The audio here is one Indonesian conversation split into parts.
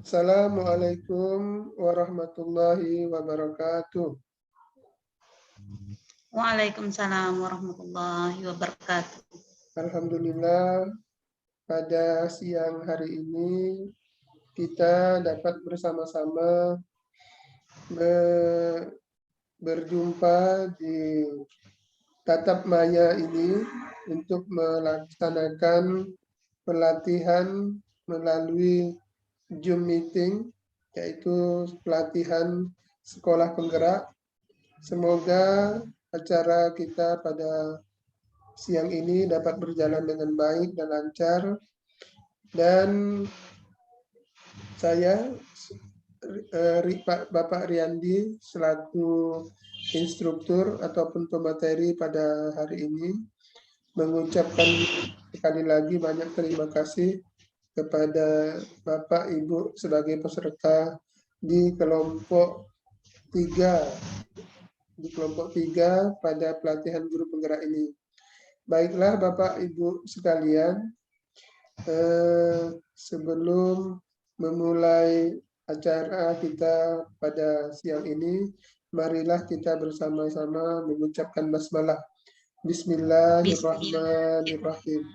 Assalamualaikum warahmatullahi wabarakatuh. Waalaikumsalam warahmatullahi wabarakatuh. Alhamdulillah, pada siang hari ini kita dapat bersama-sama berjumpa di tatap maya ini untuk melaksanakan pelatihan melalui Zoom meeting, yaitu pelatihan sekolah penggerak. Semoga acara kita pada siang ini dapat berjalan dengan baik dan lancar. Dan saya, Bapak Riyandi, selaku instruktur ataupun pemateri pada hari ini, mengucapkan sekali lagi banyak terima kasih kepada Bapak Ibu sebagai peserta di kelompok 3 pada pelatihan guru penggerak ini. Baiklah Bapak Ibu sekalian, sebelum memulai acara kita pada siang ini, marilah kita bersama-sama mengucapkan basmalah. Bismillahirrahmanirrahim.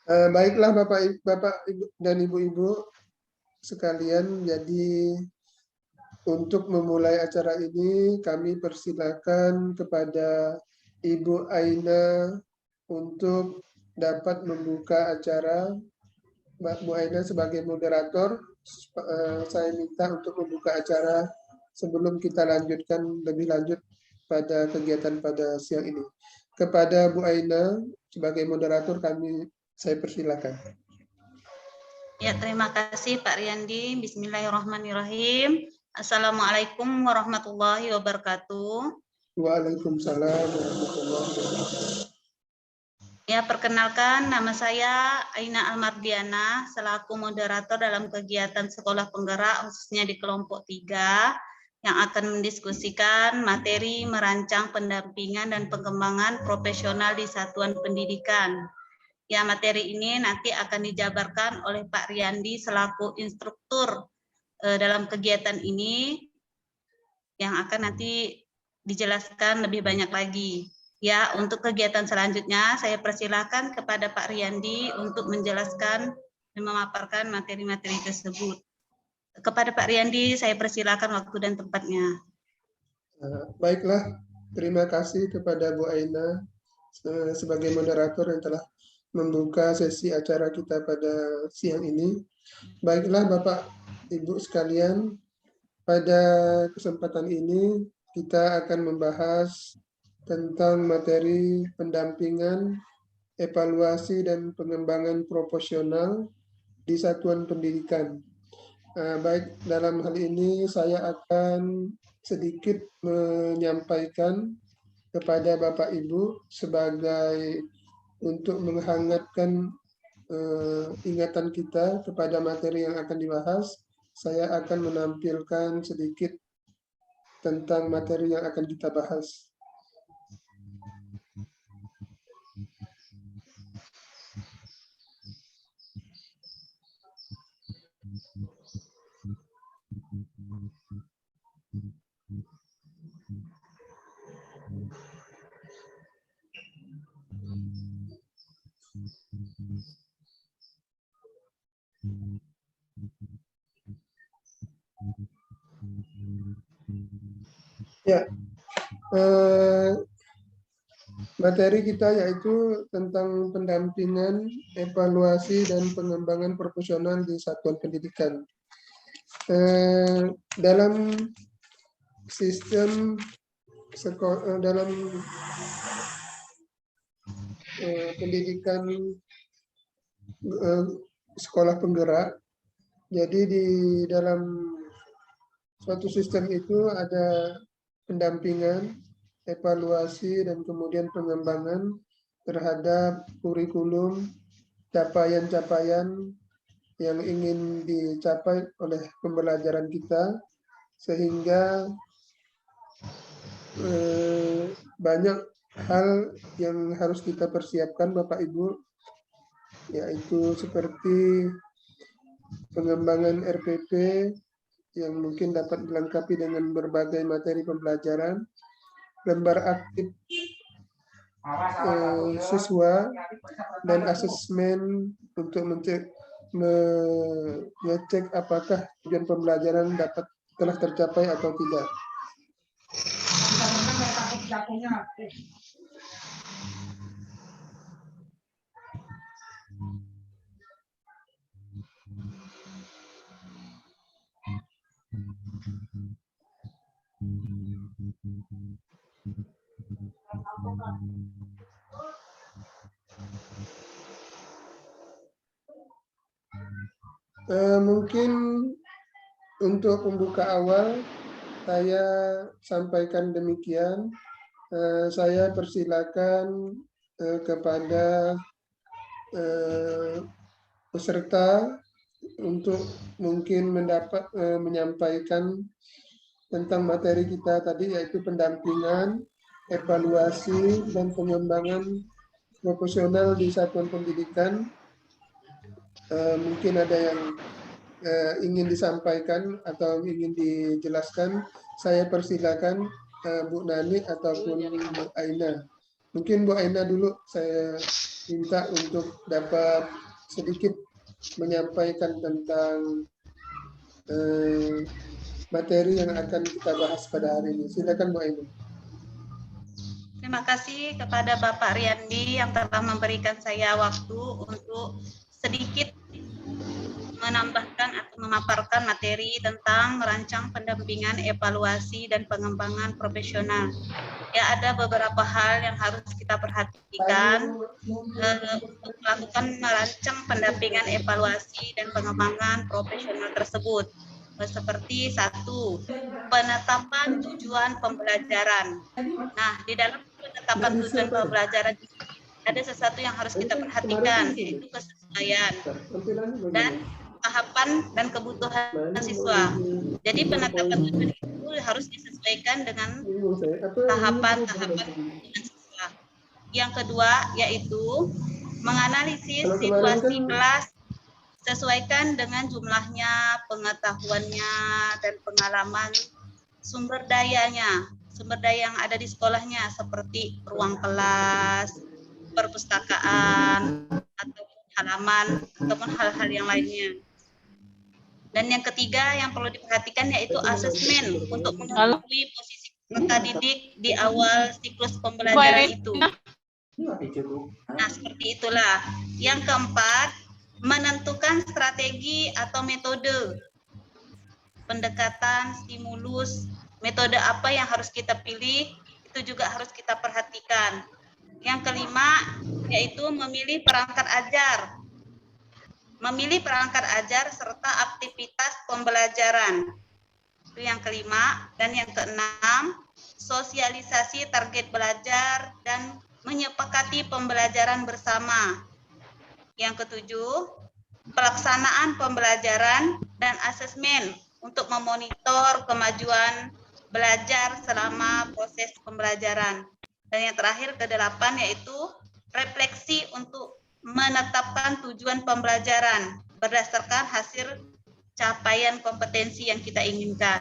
Baiklah Bapak Ibu dan Ibu-ibu sekalian, jadi untuk memulai acara ini kami persilakan kepada Ibu Aina untuk dapat membuka acara. Bu Aina sebagai moderator, saya minta untuk membuka acara sebelum kita lanjutkan lebih lanjut pada kegiatan pada siang ini. Kepada Bu Aina sebagai moderator saya persilakan. Ya, terima kasih Pak Riyandi. Bismillahirrahmanirrahim. Assalamualaikum warahmatullahi wabarakatuh. Waalaikumsalam warahmatullahi wabarakatuh. Ya, perkenalkan nama saya Aina Almardiana selaku moderator dalam kegiatan sekolah penggerak khususnya di kelompok 3 yang akan mendiskusikan materi merancang pendampingan dan pengembangan profesional di satuan pendidikan. Ya, materi ini nanti akan dijabarkan oleh Pak Riyandi selaku instruktur dalam kegiatan ini yang akan nanti dijelaskan lebih banyak lagi. Ya, untuk kegiatan selanjutnya saya persilakan kepada Pak Riyandi untuk menjelaskan dan memaparkan materi-materi tersebut. Kepada Pak Riyandi saya persilakan waktu dan tempatnya. Baiklah, terima kasih kepada Bu Aina sebagai moderator yang telah membuka sesi acara kita pada siang ini. Baiklah Bapak Ibu sekalian, pada kesempatan ini kita akan membahas tentang materi pendampingan, evaluasi dan pengembangan profesional di satuan pendidikan. Baik, dalam hal ini saya akan sedikit menyampaikan kepada Bapak Ibu sebagai untuk menghangatkan ingatan kita kepada materi yang akan dibahas. Saya akan menampilkan sedikit tentang materi yang akan kita bahas. Ya, materi kita yaitu tentang pendampingan, evaluasi, dan pengembangan profesional di satuan pendidikan. Dalam sistem dalam pendidikan sekolah penggerak, jadi di dalam suatu sistem itu ada pendampingan, evaluasi, dan kemudian pengembangan terhadap kurikulum, capaian-capaian yang ingin dicapai oleh pembelajaran kita, sehingga banyak hal yang harus kita persiapkan Bapak Ibu, yaitu seperti pengembangan RPP yang mungkin dapat dilengkapi dengan berbagai materi pembelajaran, lembar aktif siswa, dan asesmen untuk mengecek apakah tujuan pembelajaran telah tercapai atau tidak. Mungkin untuk pembuka awal saya sampaikan demikian. Saya persilakan kepada peserta untuk mungkin menyampaikan tentang materi kita tadi, yaitu pendampingan, evaluasi, dan pengembangan profesional di satuan pendidikan. Mungkin ada yang ingin disampaikan atau ingin dijelaskan. Saya persilakan Bu Nani ataupun Bu Aina. Mungkin Bu Aina dulu saya minta untuk dapat sedikit menyampaikan tentang materi yang akan kita bahas pada hari ini. Silakan Bu Aina. Terima kasih kepada Bapak Riyandi yang telah memberikan saya waktu untuk sedikit menambahkan atau memaparkan materi tentang merancang pendampingan, evaluasi, dan pengembangan profesional. Ya, ada beberapa hal yang harus kita perhatikan untuk melakukan merancang pendampingan, evaluasi, dan pengembangan profesional tersebut. Seperti 1, penetapan tujuan pembelajaran. Nah, di dalam penetapan tujuan pembelajaran ada sesuatu yang harus kita perhatikan, yaitu kesesuaian dan tahapan dan kebutuhan siswa. Jadi penetapan tujuan itu harus disesuaikan dengan tahapan-tahapan kebutuhan siswa. Yang kedua yaitu menganalisis situasi kelas, sesuaikan dengan jumlahnya, pengetahuannya, dan pengalaman sumber dayanya, sumber daya yang ada di sekolahnya seperti ruang kelas, perpustakaan, atau halaman, ataupun hal-hal yang lainnya. Dan yang ketiga yang perlu diperhatikan yaitu asesmen untuk mengetahui posisi peserta didik di awal siklus pembelajaran itu. Nah, seperti itulah. Yang keempat, menentukan strategi atau metode pendekatan, stimulus, metode apa yang harus kita pilih, itu juga harus kita perhatikan. Yang kelima, yaitu memilih perangkat ajar. Memilih perangkat ajar serta aktivitas pembelajaran. Itu yang kelima. Dan yang keenam, sosialisasi target belajar dan menyepakati pembelajaran bersama. Yang ketujuh, pelaksanaan pembelajaran dan asesmen untuk memonitor kemajuan belajar selama proses pembelajaran. Dan yang terakhir ke-8 yaitu refleksi untuk menetapkan tujuan pembelajaran berdasarkan hasil capaian kompetensi yang kita inginkan.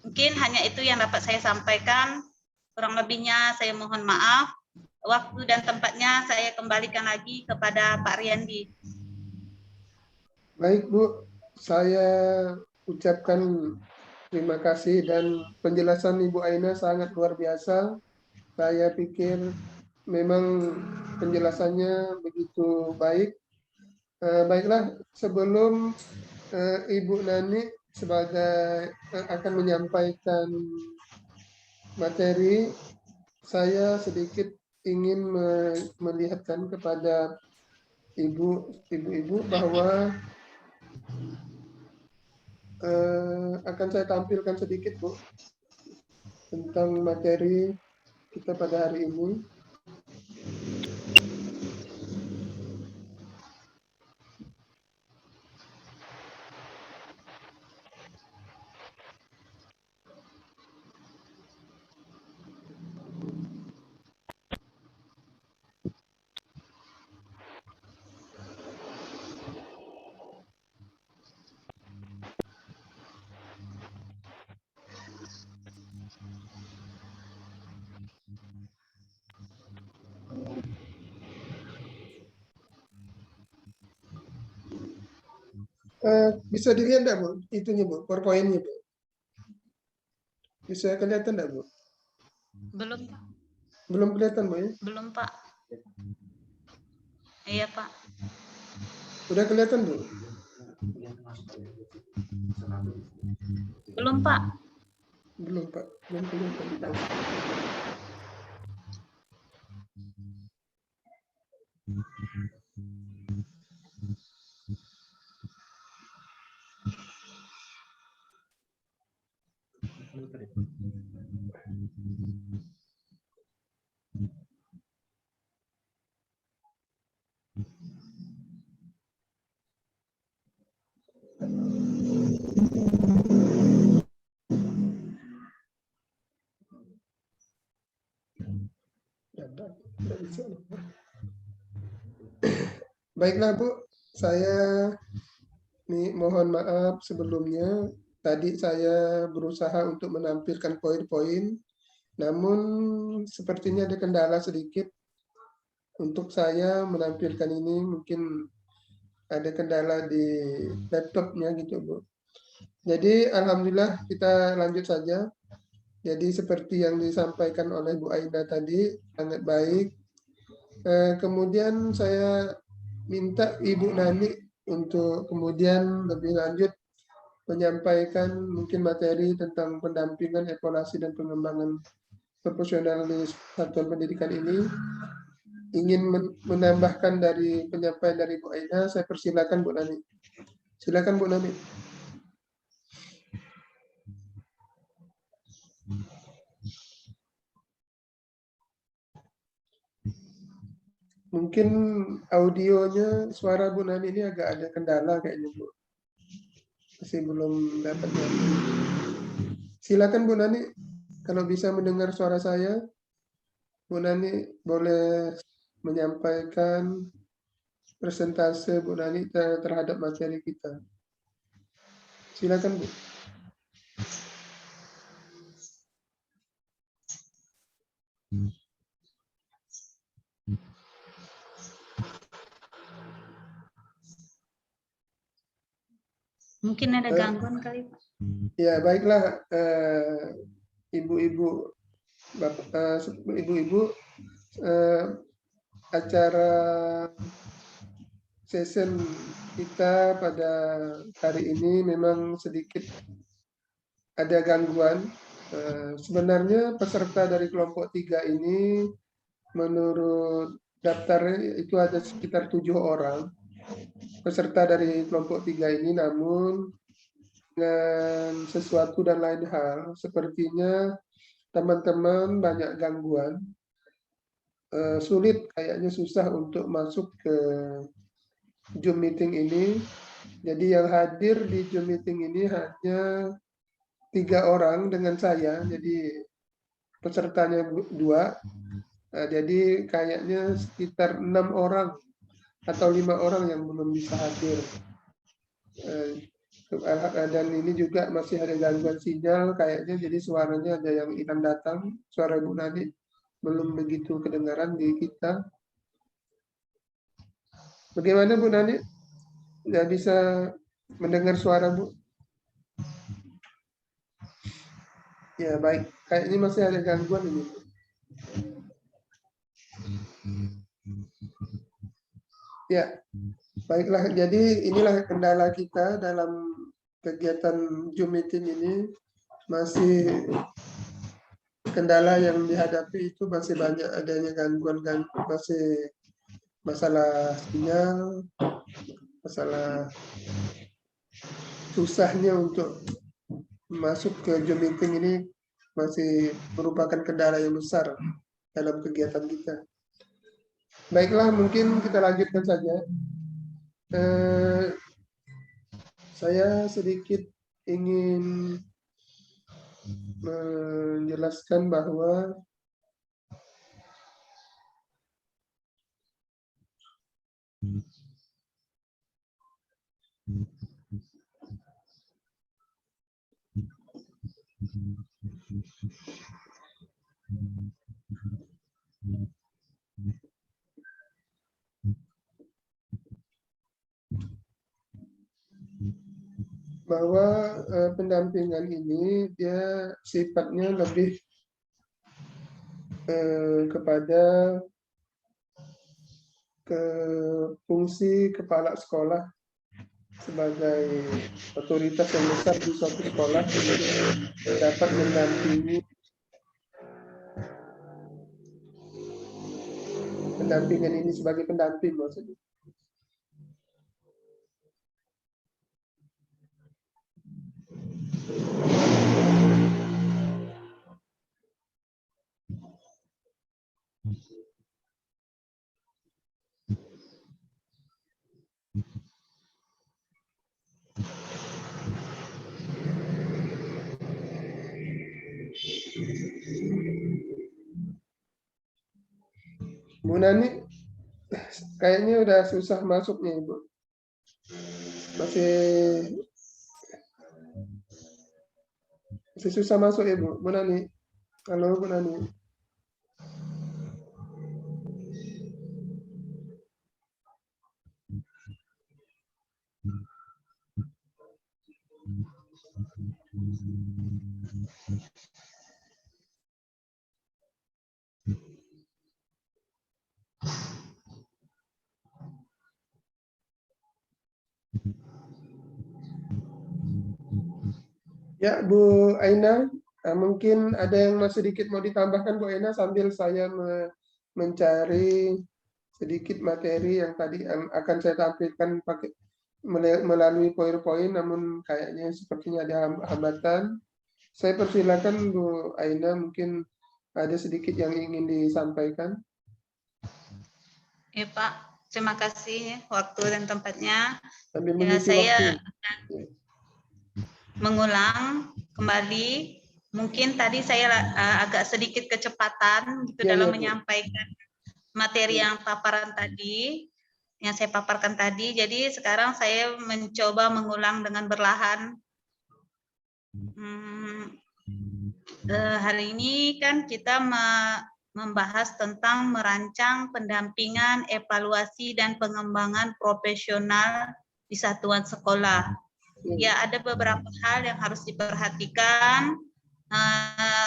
Mungkin hanya itu yang dapat saya sampaikan. Kurang lebihnya saya mohon maaf. Waktu dan tempatnya saya kembalikan lagi kepada Pak Riyandi. Baik Bu, saya ucapkan terima kasih dan penjelasan Ibu Aina sangat luar biasa. Saya pikir memang penjelasannya begitu baik. Baiklah, sebelum Ibu Nani sebagai akan menyampaikan materi, saya sedikit ingin melihatkan kepada ibu-ibu bahwa akan saya tampilkan sedikit Bu tentang materi kita pada hari ini. Bisa dilihat enggak, Bu? Itunya, Bu, PowerPoint-nya, Bu. Bisa kelihatan enggak, Bu? Belum, Pak. Belum kelihatan, Bu, ya? Belum, Pak. Iya, Pak. Udah kelihatan, Bu? Belum, Pak. Belum, Pak. Belum kelihatan. Nggak bisa. Baiklah, Bu. Saya mohon maaf sebelumnya. Tadi saya berusaha untuk menampilkan poin-poin, namun sepertinya ada kendala sedikit untuk saya menampilkan ini. Mungkin ada kendala di laptopnya gitu, Bu. Jadi alhamdulillah kita lanjut saja. Jadi seperti yang disampaikan oleh Bu Aida tadi, sangat baik. Kemudian saya minta Ibu Nani untuk kemudian lebih lanjut menyampaikan mungkin materi tentang pendampingan, evaluasi, dan pengembangan profesional di satuan pendidikan ini. Ingin menambahkan dari penyampaian dari Bu Aida, saya persilakan Bu Nani. Silakan Bu Nani. Mungkin audionya, suara Bu Nani ini agak ada kendala kayaknya, Bu. Masih belum dapat. Silakan Bu Nani, kalau bisa mendengar suara saya, Bu Nani boleh menyampaikan presentase Bu Nani terhadap materi kita. Silakan, Bu. Mungkin ada gangguan kali, Pak. Ya, baiklah, ibu-ibu, ibu-ibu, acara session kita pada hari ini memang sedikit ada gangguan. Sebenarnya peserta dari kelompok 3 ini menurut daftarnya itu ada sekitar 7 orang peserta dari kelompok 3 ini, namun dengan sesuatu dan lain hal, sepertinya teman-teman banyak gangguan, sulit, kayaknya susah untuk masuk ke Zoom meeting ini. Jadi yang hadir di Zoom meeting ini hanya 3 orang dengan saya, jadi pesertanya 2. Jadi kayaknya sekitar 6 orang atau 5 orang yang belum bisa hadir. Dan ini juga masih ada gangguan sinyal kayaknya, jadi suaranya ada yang hilang datang. Suara Bu Nani belum begitu kedengaran di kita. Bagaimana Bu Nani? Nggak bisa mendengar suara Bu? Ya baik, kayaknya masih ada gangguan ini. Ya, baiklah. Jadi inilah kendala kita dalam kegiatan Zoom meeting ini. Masih kendala yang dihadapi itu masih banyak adanya gangguan, masih masalah sinyal, masalah susahnya untuk masuk ke Zoom meeting ini masih merupakan kendala yang besar dalam kegiatan kita. Baiklah, mungkin kita lanjutkan saja. Saya sedikit ingin menjelaskan bahwa bahwa pendampingan ini dia sifatnya lebih kepada ke fungsi kepala sekolah sebagai otoritas yang besar di suatu sekolah untuk dapat mendampingi pendampingan ini sebagai pendamping maksudnya. Bu Nani, kayaknya udah susah masuk nih, Bu. Masih susah masuk ya, Bu. Bu Nani. Halo, Bu Nani. Ya, Bu Aina, mungkin ada yang masih sedikit mau ditambahkan, Bu Aina, sambil saya mencari sedikit materi yang tadi akan saya tampilkan pakai melalui PowerPoint, namun kayaknya sepertinya ada hambatan. Saya persilakan Bu Aina, mungkin ada sedikit yang ingin disampaikan. Ya Pak, terima kasih waktu dan tempatnya. Sambil Ya, mengisi saya waktu. mengulang kembali. Mungkin tadi saya agak sedikit kecepatan gitu Ya, dalam ya, Bu. menyampaikan materi yang paparan tadi, yang saya paparkan tadi. Jadi sekarang saya mencoba mengulang dengan berlahan. Hari ini kan kita membahas tentang merancang pendampingan, evaluasi, dan pengembangan profesional di satuan sekolah. Ya, ada beberapa hal yang harus diperhatikan,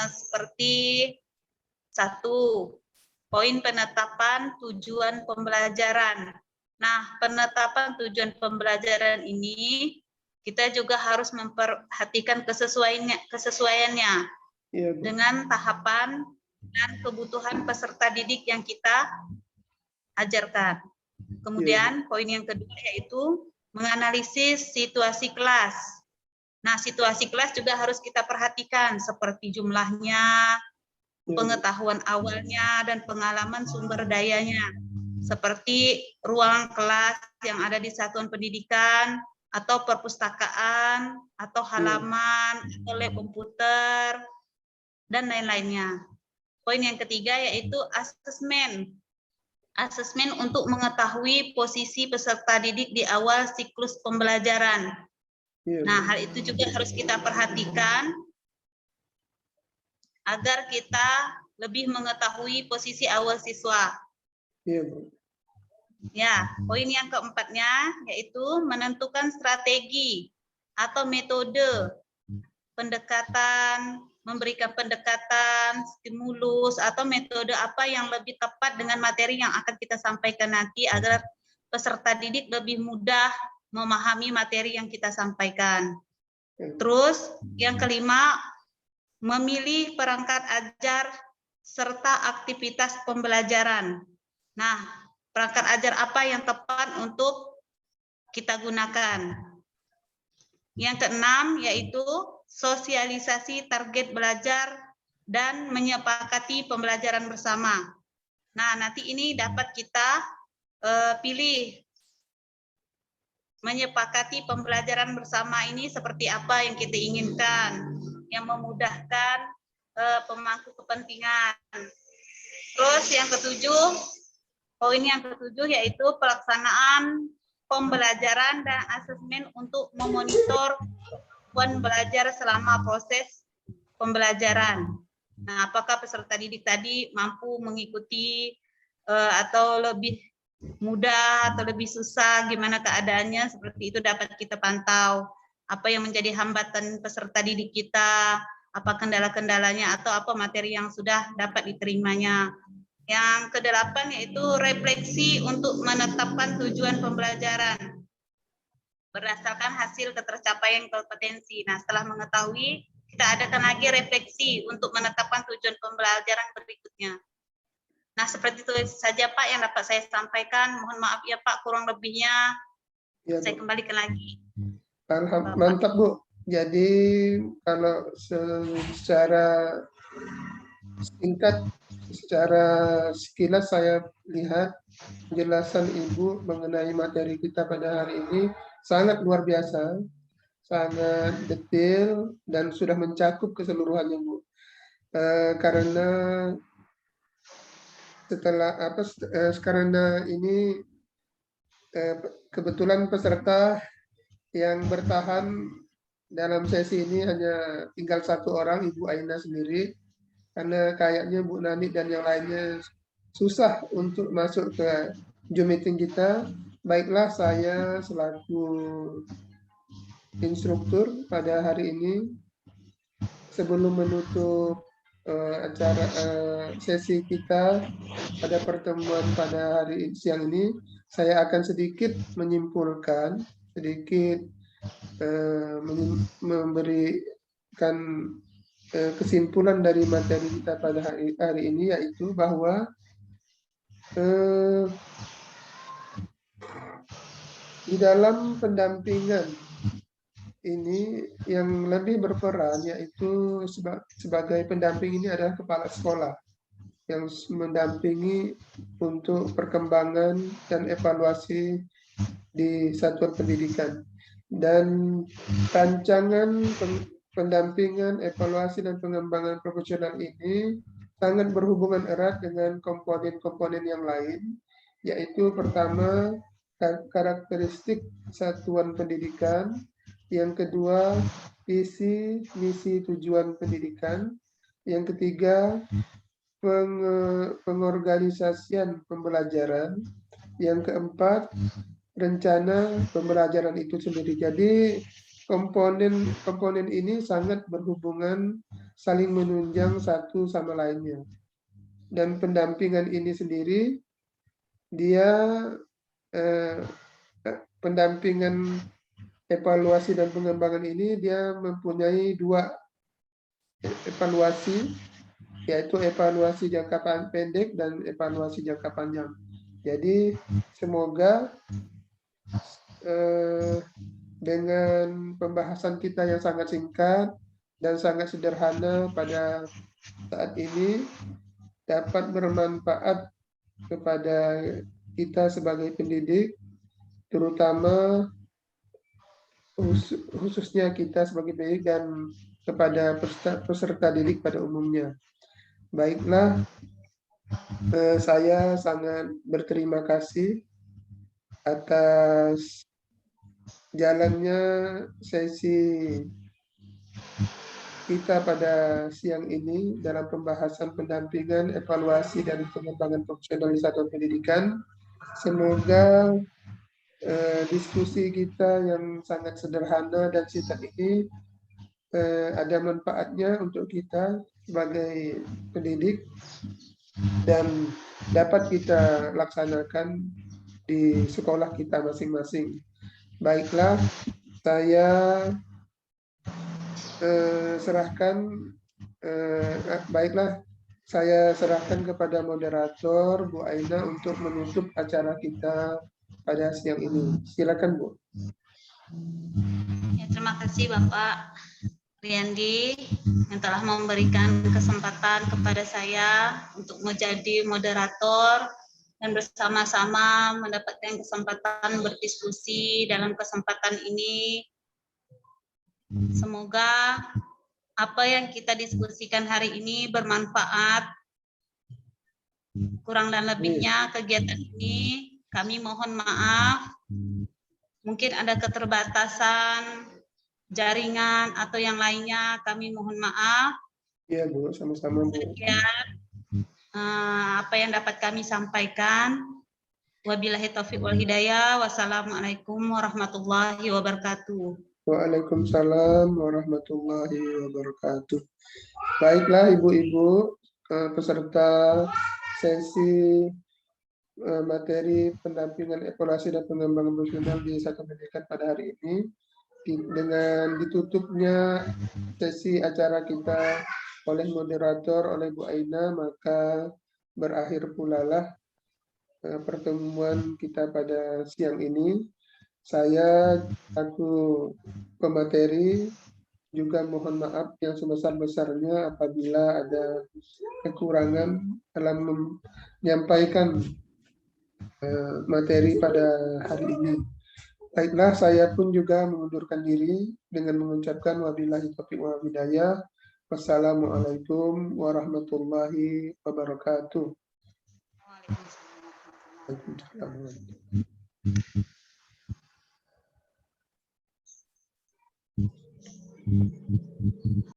seperti satu, poin penetapan tujuan pembelajaran. Nah, penetapan tujuan pembelajaran ini kita juga harus memperhatikan kesesuaiannya Ya, dengan tahapan dan kebutuhan peserta didik yang kita ajarkan. Kemudian poin yang kedua yaitu menganalisis situasi kelas. Nah, situasi kelas juga harus kita perhatikan seperti jumlahnya, pengetahuan awalnya, dan pengalaman sumber dayanya. Seperti ruang kelas yang ada di satuan pendidikan, atau perpustakaan, atau halaman, atau lab komputer, dan lain-lainnya. Poin yang ketiga yaitu asesmen. Asesmen untuk mengetahui posisi peserta didik di awal siklus pembelajaran. Nah, hal itu juga harus kita perhatikan agar kita lebih mengetahui posisi awal siswa. Ya, poin yang keempatnya yaitu menentukan strategi atau metode pendekatan, memberikan pendekatan, stimulus, atau metode apa yang lebih tepat dengan materi yang akan kita sampaikan nanti agar peserta didik lebih mudah memahami materi yang kita sampaikan. Terus yang kelima, memilih perangkat ajar serta aktivitas pembelajaran. Nah, perangkat ajar apa yang tepat untuk kita gunakan? Yang keenam yaitu sosialisasi target belajar dan menyepakati pembelajaran bersama. Nah, nanti ini dapat kita pilih menyepakati pembelajaran bersama ini seperti apa yang kita inginkan, yang memudahkan pemangku kepentingan. Terus yang ketujuh, poin yang ketujuh yaitu pelaksanaan pembelajaran dan asesmen untuk memonitor kemampuan belajar selama proses pembelajaran. Nah, apakah peserta didik tadi mampu mengikuti atau lebih mudah atau lebih susah, gimana keadaannya, seperti itu dapat kita pantau. apa yang menjadi hambatan peserta didik kita, apa kendala-kendalanya, atau apa materi yang sudah dapat diterimanya. Yang kedelapan yaitu refleksi untuk menetapkan tujuan pembelajaran berdasarkan hasil ketercapaian kompetensi. Nah, setelah mengetahui, kita adakan lagi refleksi untuk menetapkan tujuan pembelajaran berikutnya. Nah, seperti itu saja Pak yang dapat saya sampaikan. Mohon maaf ya Pak, kurang lebihnya Ya, saya Bu. kembalikan lagi. Mantap, Bu. Jadi kalau secara singkat, secara sekilas saya lihat penjelasan Ibu mengenai materi kita pada hari ini sangat luar biasa, sangat detail, dan sudah mencakup keseluruhannya, Bu. Karena karena ini kebetulan peserta yang bertahan dalam sesi ini hanya tinggal satu orang, Ibu Aina sendiri, karena kayaknya Bu Nani dan yang lainnya susah untuk masuk ke Zoom meeting kita. Baiklah, saya selaku instruktur pada hari ini, sebelum menutup acara sesi kita pada pertemuan pada hari siang ini, saya akan sedikit menyimpulkan, sedikit memberikan kesimpulan dari materi kita pada hari ini, yaitu bahwa di dalam pendampingan ini yang lebih berperan yaitu sebagai pendamping ini adalah kepala sekolah yang mendampingi untuk perkembangan dan evaluasi di satuan pendidikan. Dan rancangan pendampingan, evaluasi, dan pengembangan profesional ini sangat berhubungan erat dengan komponen-komponen yang lain, yaitu pertama, karakteristik satuan pendidikan, yang kedua, visi, misi, tujuan pendidikan, yang ketiga, pengorganisasian pembelajaran, yang keempat, rencana pembelajaran itu sendiri. Jadi komponen ini sangat berhubungan, saling menunjang satu sama lainnya. Dan pendampingan ini sendiri, dia pendampingan evaluasi dan pengembangan ini dia mempunyai dua evaluasi, yaitu evaluasi jangka pendek dan evaluasi jangka panjang. Jadi semoga dengan pembahasan kita yang sangat singkat dan sangat sederhana pada saat ini dapat bermanfaat kepada kita sebagai pendidik, terutama khususnya kita sebagai pendidik dan kepada peserta didik pada umumnya. Baiklah, saya sangat berterima kasih atas jalannya sesi kita pada siang ini dalam pembahasan pendampingan, evaluasi, dan pengembangan profesional di satuan pendidikan. Semoga diskusi kita yang sangat sederhana dan singkat ini ada manfaatnya untuk kita sebagai pendidik dan dapat kita laksanakan di sekolah kita masing-masing. Baiklah, saya serahkan kepada moderator Bu Aina untuk menutup acara kita pada siang ini. Silakan, Bu. Ya, terima kasih Bapak Riyandi yang telah memberikan kesempatan kepada saya untuk menjadi moderator dan bersama-sama mendapatkan kesempatan berdiskusi dalam kesempatan ini. Semoga apa yang kita diskusikan hari ini bermanfaat. Kurang dan lebihnya kegiatan ini kami mohon maaf. Mungkin ada keterbatasan jaringan atau yang lainnya, kami mohon maaf. Iya, Bu, sama-sama, Bu. Apa yang dapat kami sampaikan. Wabillahi taufiq wal hidayah. Wassalamualaikum warahmatullahi wabarakatuh. Waalaikumsalam warahmatullahi wabarakatuh. Baiklah Ibu-Ibu peserta sesi materi pendampingan evaluasi dan pengembangan profesional di satu pendidikan pada hari ini. Dengan ditutupnya sesi acara kita oleh moderator, oleh Bu Aina, maka berakhir pula lah pertemuan kita pada siang ini. Saya aku pemateri juga mohon maaf yang sebesar-besarnya apabila ada kekurangan dalam menyampaikan materi pada hari ini. Baiklah, saya pun juga mengundurkan diri dengan mengucapkan wabillahi taufiq wal hidayah. Wassalamualaikum warahmatullahi wabarakatuh. Waalaikumsalam.